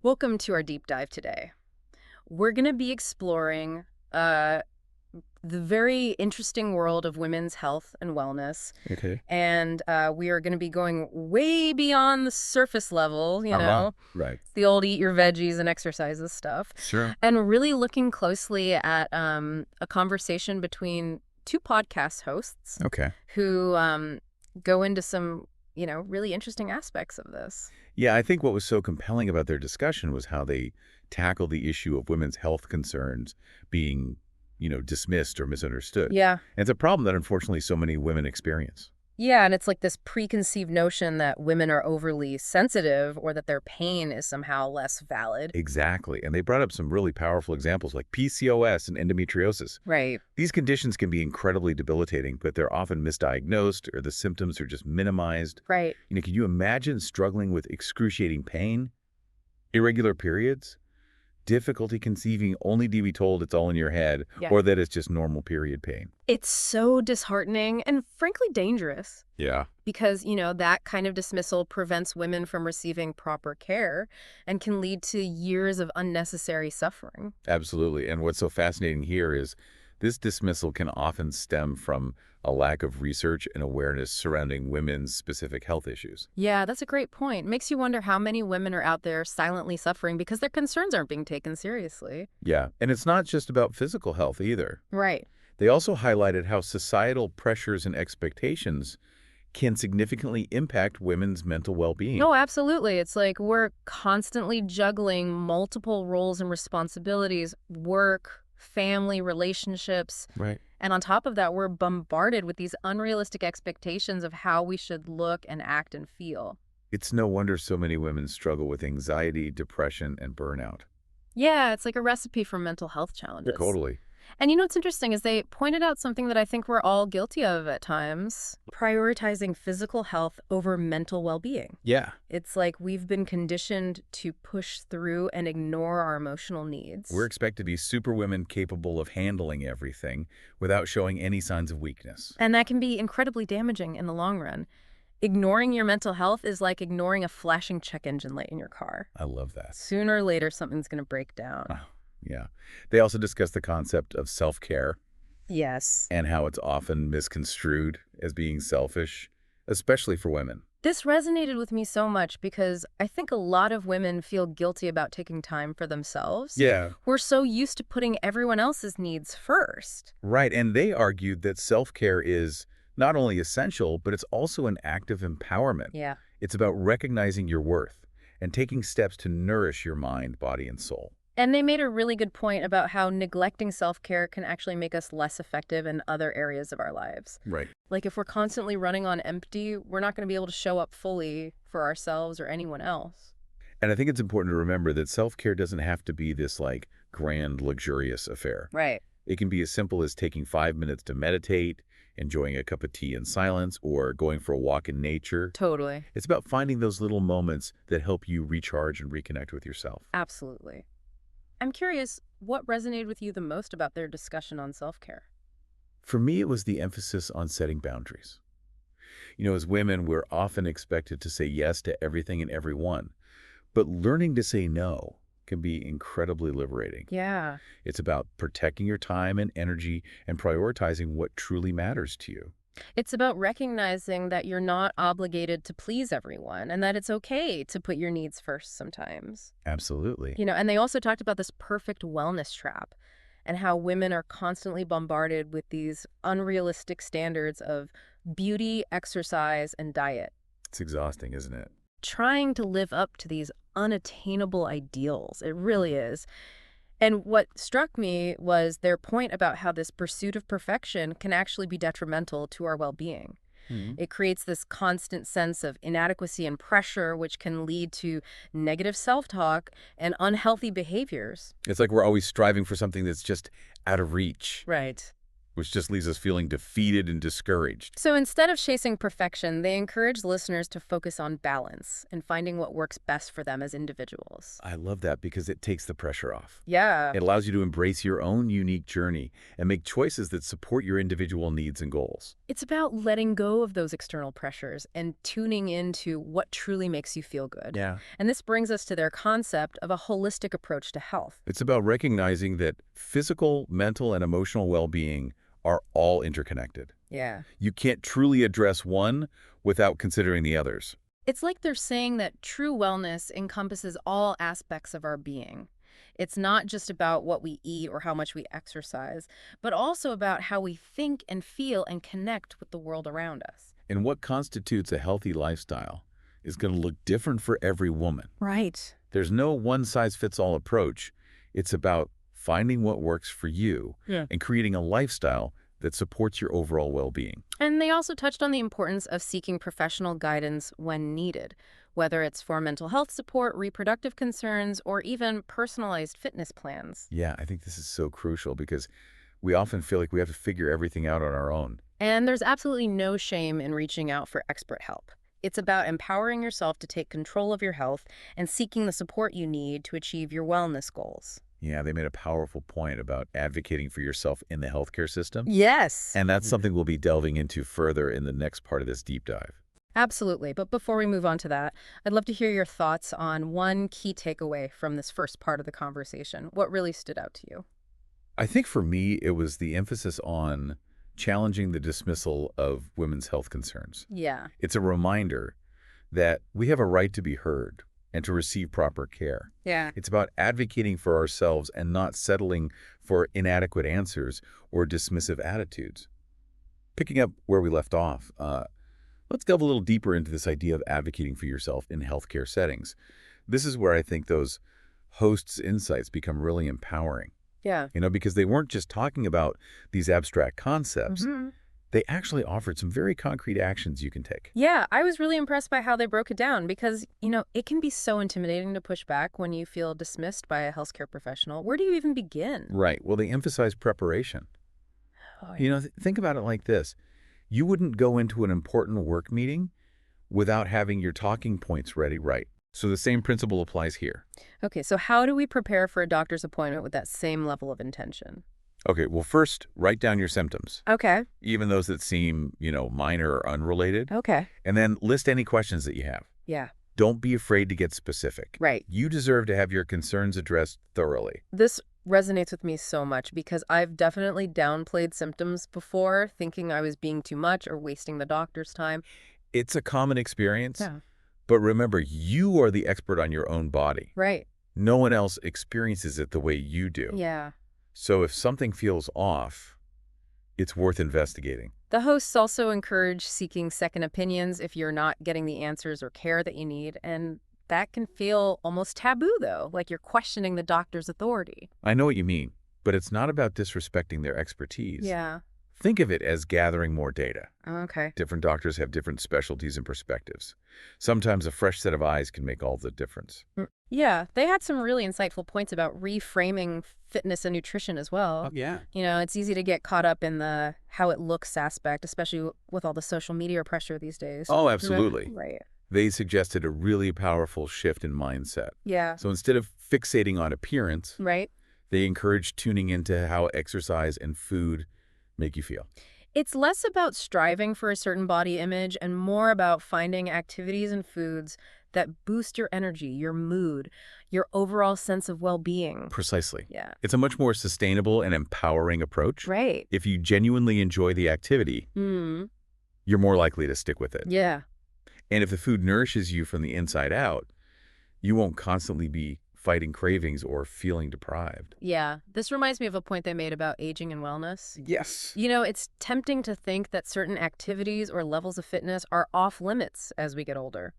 Welcome to our deep dive today. We're going to be exploring uh, the very interesting world of women's health and wellness. Okay. And we are going to be going way beyond the surface level, Right. the old eat your veggies and exercises stuff, Sure. and really looking closely at a conversation between two podcast hosts Okay. who go into some, really interesting aspects of this. Yeah, I think what was so compelling about their discussion was how they tackled the issue of women's health concerns being, dismissed or misunderstood. Yeah. And it's a problem that unfortunately so many women experience. Yeah, and it's like this preconceived notion that women are overly sensitive or that their pain is somehow less valid. Exactly. And they brought up some really powerful examples like PCOS and endometriosis. Right. These conditions can be incredibly debilitating, but they're often misdiagnosed or the symptoms are just minimized. Right. Can you imagine struggling with excruciating pain, irregular periods, difficulty conceiving only to be told it's all in your head Yeah. or that it's just normal period pain? It's so disheartening and frankly dangerous Yeah. because, that kind of dismissal prevents women from receiving proper care and can lead to years of unnecessary suffering. Absolutely. And what's so fascinating here is this dismissal can often stem from a lack of research and awareness surrounding women's specific health issues. Yeah, that's a great point. Makes you wonder how many women are out there silently suffering because their concerns aren't being taken seriously. Yeah. And it's not just about physical health either. Right. They also highlighted how societal pressures and expectations can significantly impact women's mental well-being. No, absolutely. It's like we're constantly juggling multiple roles and responsibilities, work, family, relationships. Right. And on top of that, we're bombarded with these unrealistic expectations of how we should look and act and feel. It's no wonder so many women struggle with anxiety, depression, and burnout. Yeah, it's like a recipe for mental health challenges. Totally. And what's interesting is they pointed out something that I think we're all guilty of at times, prioritizing physical health over mental well-being. Yeah. It's like we've been conditioned to push through and ignore our emotional needs. We're expected to be superwomen capable of handling everything without showing any signs of weakness. And that can be incredibly damaging in the long run. Ignoring your mental health is like ignoring a flashing check engine light in your car. I love that. Sooner or later, something's going to break down. Oh, yeah. They also discussed the concept of self-care Yes. and how it's often misconstrued as being selfish, especially for women. This resonated with me so much because I think a lot of women feel guilty about taking time for themselves. Yeah. We're so used to putting everyone else's needs first. Right. And they argued that self-care is not only essential, but it's also an act of empowerment. Yeah. It's about recognizing your worth and taking steps to nourish your mind, body, and soul. And they made a really good point about how neglecting self-care can actually make us less effective in other areas of our lives. Right. Like if we're constantly running on empty, we're not going to be able to show up fully for ourselves or anyone else. And I think it's important to remember that self-care doesn't have to be this like grand, luxurious affair. Right. It can be as simple as taking 5 minutes to meditate, enjoying a cup of tea in silence, or going for a walk in nature. Totally. It's about finding those little moments that help you recharge and reconnect with yourself. Absolutely. I'm curious, what resonated with you the most about their discussion on self-care? For me, it was the emphasis on setting boundaries. As women, we're often expected to say yes to everything and everyone, but learning to say no can be incredibly liberating. Yeah. It's about protecting your time and energy and prioritizing what truly matters to you. It's about recognizing that you're not obligated to please everyone and that it's okay to put your needs first sometimes. Absolutely. And they also talked about this perfect wellness trap and how women are constantly bombarded with these unrealistic standards of beauty, exercise, and diet, It's exhausting, isn't it? trying to live up to these unattainable ideals. It really is. And what struck me was their point about how this pursuit of perfection can actually be detrimental to our well-being. Mhm. It creates this constant sense of inadequacy and pressure, which can lead to negative self-talk and unhealthy behaviors. It's like we're always striving for something that's just out of reach, Right. which just leaves us feeling defeated and discouraged. So instead of chasing perfection, they encourage listeners to focus on balance and finding what works best for them as individuals. I love that because it takes the pressure off. Yeah. It allows you to embrace your own unique journey and make choices that support your individual needs and goals. It's about letting go of those external pressures and tuning into what truly makes you feel good. Yeah. And this brings us to their concept of a holistic approach to health. It's about recognizing that physical, mental, and emotional well-being are all interconnected. Yeah. You can't truly address one without considering the others. It's like they're saying that true wellness encompasses all aspects of our being. It's not just about what we eat or how much we exercise, but also about how we think and feel and connect with the world around us. And what constitutes a healthy lifestyle is going to look different for every woman. Right. There's no one-size-fits-all approach. It's about finding what works for you and creating a lifestyle that supports your overall well-being. And they also touched on the importance of seeking professional guidance when needed, whether it's for mental health support, reproductive concerns, or even personalized fitness plans. Yeah, I think this is so crucial because we often feel like we have to figure everything out on our own. And there's absolutely no shame in reaching out for expert help. It's about empowering yourself to take control of your health and seeking the support you need to achieve your wellness goals. Yeah, they made a powerful point about advocating for yourself in the healthcare system. Yes. And that's something we'll be delving into further in the next part of this deep dive. Absolutely. But before we move on to that, I'd love to hear your thoughts on one key takeaway from this first part of the conversation. What really stood out to you? I think for me, it was the emphasis on challenging the dismissal of women's health concerns. Yeah. It's a reminder that we have a right to be heard and to receive proper care. Yeah. It's about advocating for ourselves and not settling for inadequate answers or dismissive attitudes. Picking up where we left off, let's delve a little deeper into this idea of advocating for yourself in healthcare settings. This is where I think those hosts' insights become really empowering. Yeah. Because they weren't just talking about these abstract concepts. They actually offered some very concrete actions you can take. Yeah, I was really impressed by how they broke it down because, it can be so intimidating to push back when you feel dismissed by a healthcare professional. Where do you even begin? Right. Well, they emphasize preparation. Oh, yeah. Think about it like this. You wouldn't go into an important work meeting without having your talking points ready, right? So the same principle applies here. Okay, so how do we prepare for a doctor's appointment with that same level of intention? Okay, well, first, write down your symptoms, Okay. even those that seem, minor or unrelated. Okay. And then list any questions that you have. Yeah. Don't be afraid to get specific. Right. You deserve to have your concerns addressed thoroughly. This resonates with me so much because I've definitely downplayed symptoms before, thinking I was being too much or wasting the doctor's time. It's a common experience, Yeah. but remember, you are the expert on your own body. Right. No one else experiences it the way you do. Yeah. So if something feels off, it's worth investigating. The hosts also encourage seeking second opinions if you're not getting the answers or care that you need, and that can feel almost taboo, though, like you're questioning the doctor's authority. I know what you mean, but it's not about disrespecting their expertise. Yeah. Think of it as gathering more data. Okay. Different doctors have different specialties and perspectives. Sometimes a fresh set of eyes can make all the difference. Yeah, they had some really insightful points about reframing fitness and nutrition as well. Oh, yeah. It's easy to get caught up in the how it looks aspect, especially with all the social media pressure these days. Oh, absolutely. Right. They suggested a really powerful shift in mindset. Yeah. So instead of fixating on appearance, Right. they encouraged tuning into how exercise and food make you feel. It's less about striving for a certain body image and more about finding activities and foods that boost your energy, your mood, your overall sense of well-being. Precisely. Yeah. It's a much more sustainable and empowering approach. Right. If you genuinely enjoy the activity, you're more likely to stick with it. Yeah. And if the food nourishes you from the inside out, you won't constantly be fighting cravings or feeling deprived. Yeah. This reminds me of a point they made about aging and wellness. Yes. It's tempting to think that certain activities or levels of fitness are off limits as we get older.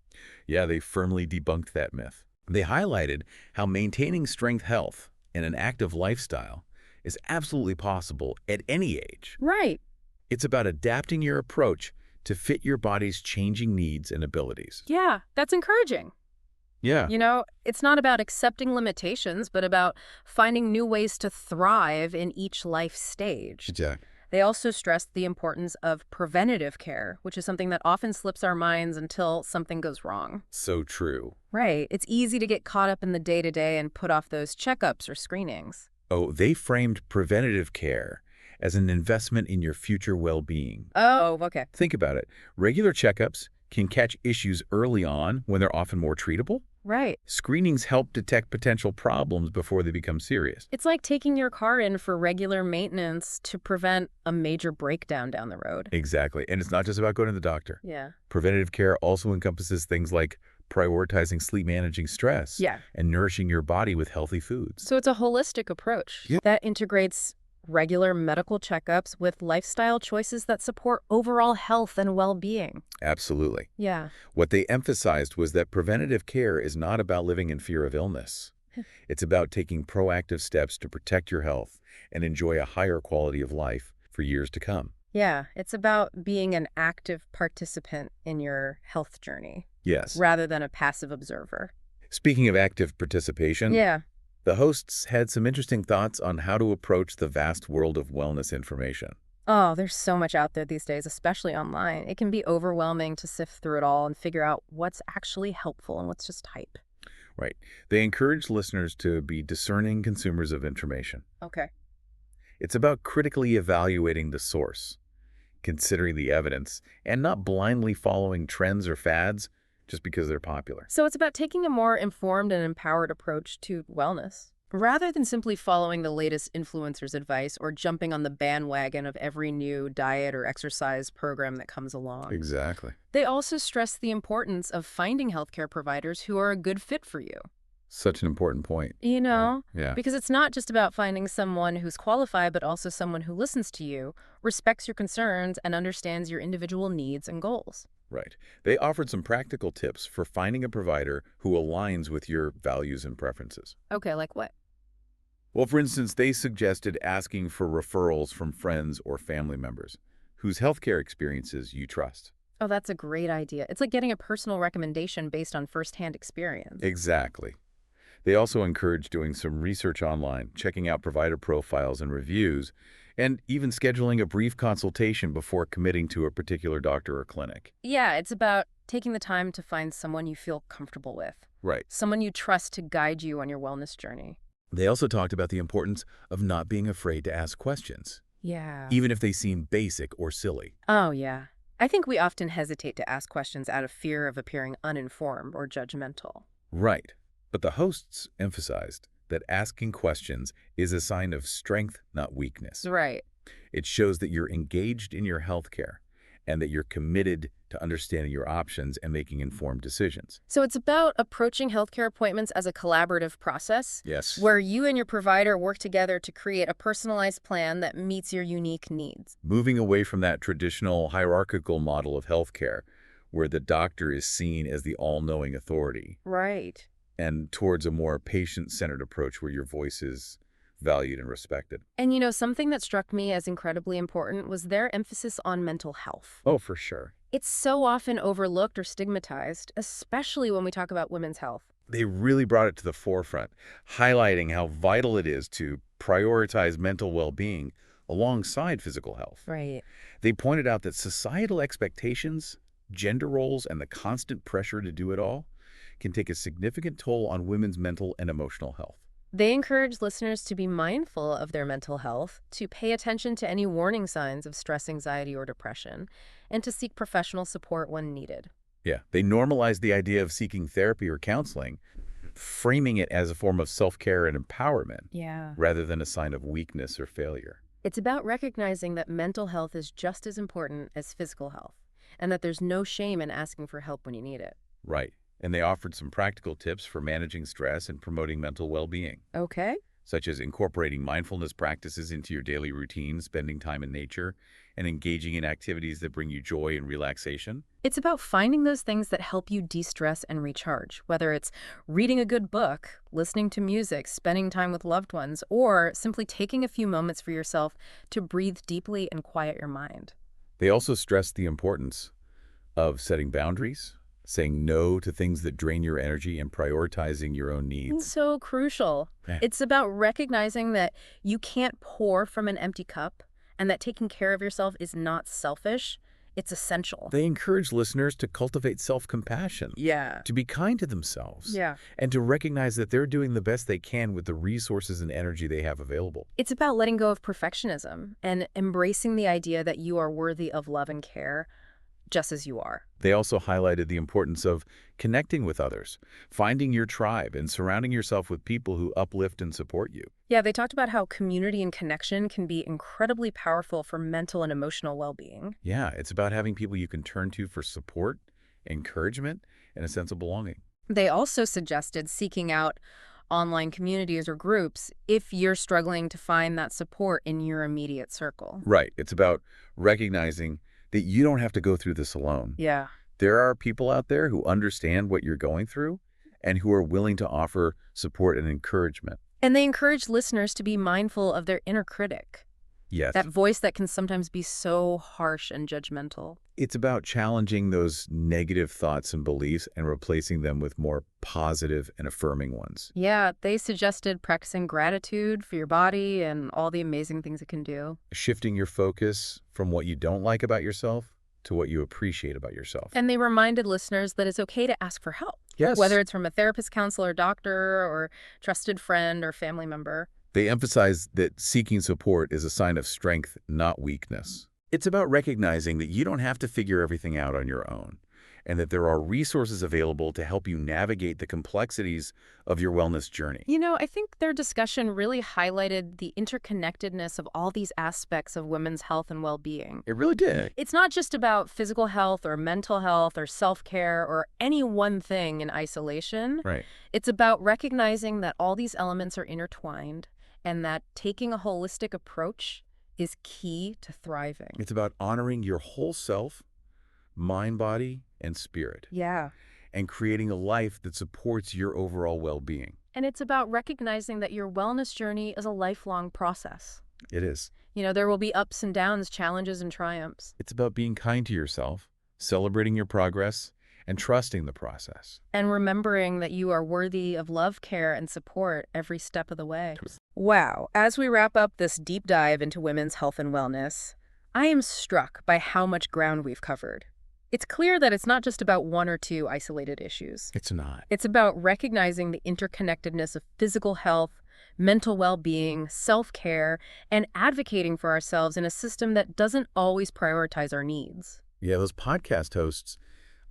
Yeah, they firmly debunked that myth. They highlighted how maintaining strength health and an active lifestyle is absolutely possible at any age. Right. It's about adapting your approach to fit your body's changing needs and abilities. Yeah, that's encouraging. Yeah. It's not about accepting limitations, but about finding new ways to thrive in each life stage. Exactly. They also stressed the importance of preventative care, which is something that often slips our minds until something goes wrong. So true. Right. It's easy to get caught up in the day-to-day and put off those checkups or screenings. Oh, they framed preventative care as an investment in your future well-being. Oh, okay. Think about it. Regular checkups can catch issues early on when they're often more treatable. Right. Screenings help detect potential problems before they become serious. It's like taking your car in for regular maintenance to prevent a major breakdown down the road. Exactly. And it's not just about going to the doctor. Yeah. Preventative care also encompasses things like prioritizing sleep, managing stress, Yeah. and nourishing your body with healthy foods. So it's a holistic approach Yeah. that integrates regular medical checkups with lifestyle choices that support overall health and well-being. Absolutely. Yeah. What they emphasized was that preventative care is not about living in fear of illness. It's about taking proactive steps to protect your health and enjoy a higher quality of life for years to come. Yeah, it's about being an active participant in your health journey Yes. rather than a passive observer. Speaking of active participation, Yeah. the hosts had some interesting thoughts on how to approach the vast world of wellness information. Oh, there's so much out there these days, especially online. It can be overwhelming to sift through it all and figure out what's actually helpful and what's just hype. Right. They encourage listeners to be discerning consumers of information. Okay. It's about critically evaluating the source, considering the evidence, and not blindly following trends or fads just because they're popular. So it's about taking a more informed and empowered approach to wellness. Rather than simply following the latest influencer's advice or jumping on the bandwagon of every new diet or exercise program that comes along. Exactly. They also stress the importance of finding healthcare providers who are a good fit for you. Such an important point. You know, Yeah. because it's not just about finding someone who's qualified, but also someone who listens to you, respects your concerns, and understands your individual needs and goals. Right. They offered some practical tips for finding a provider who aligns with your values and preferences. Okay, like what? Well, for instance, they suggested asking for referrals from friends or family members whose healthcare experiences you trust. Oh, that's a great idea. It's like getting a personal recommendation based on firsthand experience. Exactly. They also encourage doing some research online, checking out provider profiles and reviews, and even scheduling a brief consultation before committing to a particular doctor or clinic. Yeah, it's about taking the time to find someone you feel comfortable with, Right. someone you trust to guide you on your wellness journey. They also talked about the importance of not being afraid to ask questions, Yeah. even if they seem basic or silly. Oh, yeah. I think we often hesitate to ask questions out of fear of appearing uninformed or judgmental. Right. But the hosts emphasized that asking questions is a sign of strength, not weakness. Right. It shows that you're engaged in your healthcare and that you're committed to understanding your options and making informed decisions. So it's about approaching healthcare appointments as a collaborative process Yes. where you and your provider work together to create a personalized plan that meets your unique needs. Moving away from that traditional hierarchical model of healthcare where the doctor is seen as the all-knowing authority Right. and towards a more patient-centered approach where your voice is valued and respected. And you know, something that struck me as incredibly important was their emphasis on mental health. Oh, for sure. It's so often overlooked or stigmatized, especially when we talk about women's health. They really brought it to the forefront, highlighting how vital it is to prioritize mental well-being alongside physical health. Right. They pointed out that societal expectations, gender roles, and the constant pressure to do it all can take a significant toll on women's mental and emotional health. They encourage listeners to be mindful of their mental health, to pay attention to any warning signs of stress, anxiety, or depression, and to seek professional support when needed. Yeah, they normalized the idea of seeking therapy or counseling, framing it as a form of self-care and empowerment Yeah. rather than a sign of weakness or failure. It's about recognizing that mental health is just as important as physical health, and that there's no shame in asking for help when you need it. Right. And they offered some practical tips for managing stress and promoting mental well-being, Okay. such as incorporating mindfulness practices into your daily routine, spending time in nature, and engaging in activities that bring you joy and relaxation. It's about finding those things that help you de-stress and recharge, whether it's reading a good book, listening to music, spending time with loved ones, or simply taking a few moments for yourself to breathe deeply and quiet your mind. They also stressed the importance of setting boundaries, saying no to things that drain your energy, and prioritizing your own It's needs. so crucial. Yeah. It's about recognizing that you can't pour from an empty cup and that taking care of yourself is not selfish, it's essential. They encourage listeners to cultivate self-compassion, Yeah. to be kind to themselves, Yeah. and to recognize that they're doing the best they can with the resources and energy they have available. It's about letting go of perfectionism and embracing the idea that you are worthy of love and care just as you are. They also highlighted the importance of connecting with others, finding your tribe, and surrounding yourself with people who uplift and support you. Yeah, they talked about how community and connection can be incredibly powerful for mental and emotional well-being. Yeah, it's about having people you can turn to for support, encouragement, and a sense of belonging. They also suggested seeking out online communities or groups if you're struggling to find that support in your immediate circle. Right. It's about recognizing that you don't have to go through this alone. Yeah. There are people out there who understand what you're going through and who are willing to offer support and encouragement. And they encourage listeners to be mindful of their inner critic, Yes. that voice that can sometimes be so harsh and judgmental. It's about challenging those negative thoughts and beliefs and replacing them with more positive and affirming ones. Yeah, they suggested practicing gratitude for your body and all the amazing things it can do. Shifting your focus from what you don't like about yourself to what you appreciate about yourself. And they reminded listeners that it's okay to ask for help, Yes. whether it's from a therapist, counselor, doctor, or trusted friend or family member. They emphasize that seeking support is a sign of strength, not weakness. It's about recognizing that you don't have to figure everything out on your own, and that there are resources available to help you navigate the complexities of your wellness journey. You know, I think their discussion really highlighted the interconnectedness of all these aspects of women's health and well-being. It really did. It's not just about physical health or mental health or self-care or any one thing in isolation. Right. It's about recognizing that all these elements are intertwined and that taking a holistic approach is key to thriving. It's about honoring your whole self, mind, body, and spirit, Yeah. and creating a life that supports your overall well-being. And it's about recognizing that your wellness journey is a lifelong process. It is. You know, there will be ups and downs, challenges and triumphs. It's about being kind to yourself, celebrating your progress, and trusting the process. And remembering that you are worthy of love, care, and support every step of the way. Wow. As we wrap up this deep dive into women's health and wellness, I am struck by how much ground we've covered. It's clear that it's not just about one or two isolated issues. It's not. It's about recognizing the interconnectedness of physical health, mental well-being, self-care, and advocating for ourselves in a system that doesn't always prioritize our needs. Yeah, those podcast hosts,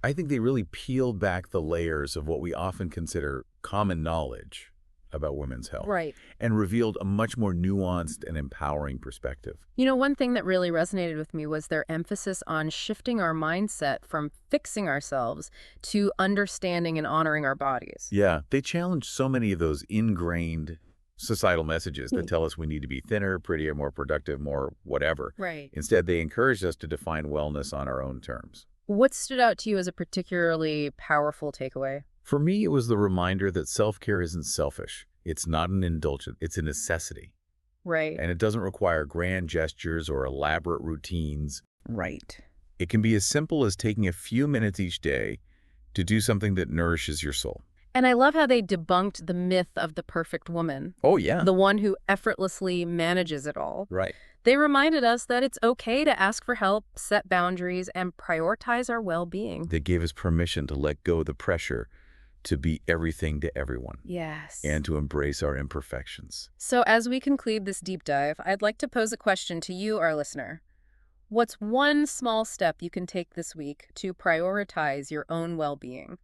I think they really peeled back the layers of what we often consider common knowledge about women's health. Right. And revealed a much more nuanced and empowering perspective. You know, one thing that really resonated with me was their emphasis on shifting our mindset from fixing ourselves to understanding and honoring our bodies. Yeah, they challenge so many of those ingrained societal messages that tell us we need to be thinner, prettier, more productive, more whatever. Right. Instead, they encouraged us to define wellness on our own terms. What stood out to you as a particularly powerful takeaway? For me, it was the reminder that self-care isn't selfish. It's not an indulgence. It's a necessity. Right. And it doesn't require grand gestures or elaborate routines. Right. It can be as simple as taking a few minutes each day to do something that nourishes your soul. And I love how they debunked the myth of the perfect woman, Oh, yeah. the one who effortlessly manages it all. Right. They reminded us that it's okay to ask for help, set boundaries, and prioritize our well-being. They gave us permission to let go of the pressure to be everything to everyone. Yes. And to embrace our imperfections. So as we conclude this deep dive, I'd like to pose a question to you, our listener. What's one small step you can take this week to prioritize your own well-being?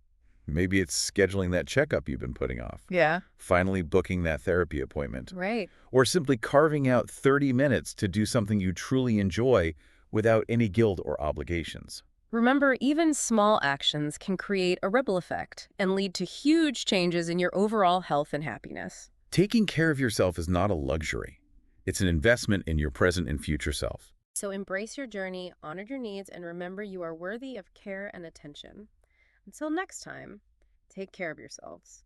Maybe it's scheduling that checkup you've been putting off. Yeah. Finally booking that therapy appointment. Right. Or simply carving out 30 minutes to do something you truly enjoy without any guilt or obligations. Remember, even small actions can create a ripple effect and lead to huge changes in your overall health and happiness. Taking care of yourself is not a luxury. It's an investment in your present and future self. So embrace your journey, honor your needs, and remember you are worthy of care and attention. Until next time, take care of yourselves.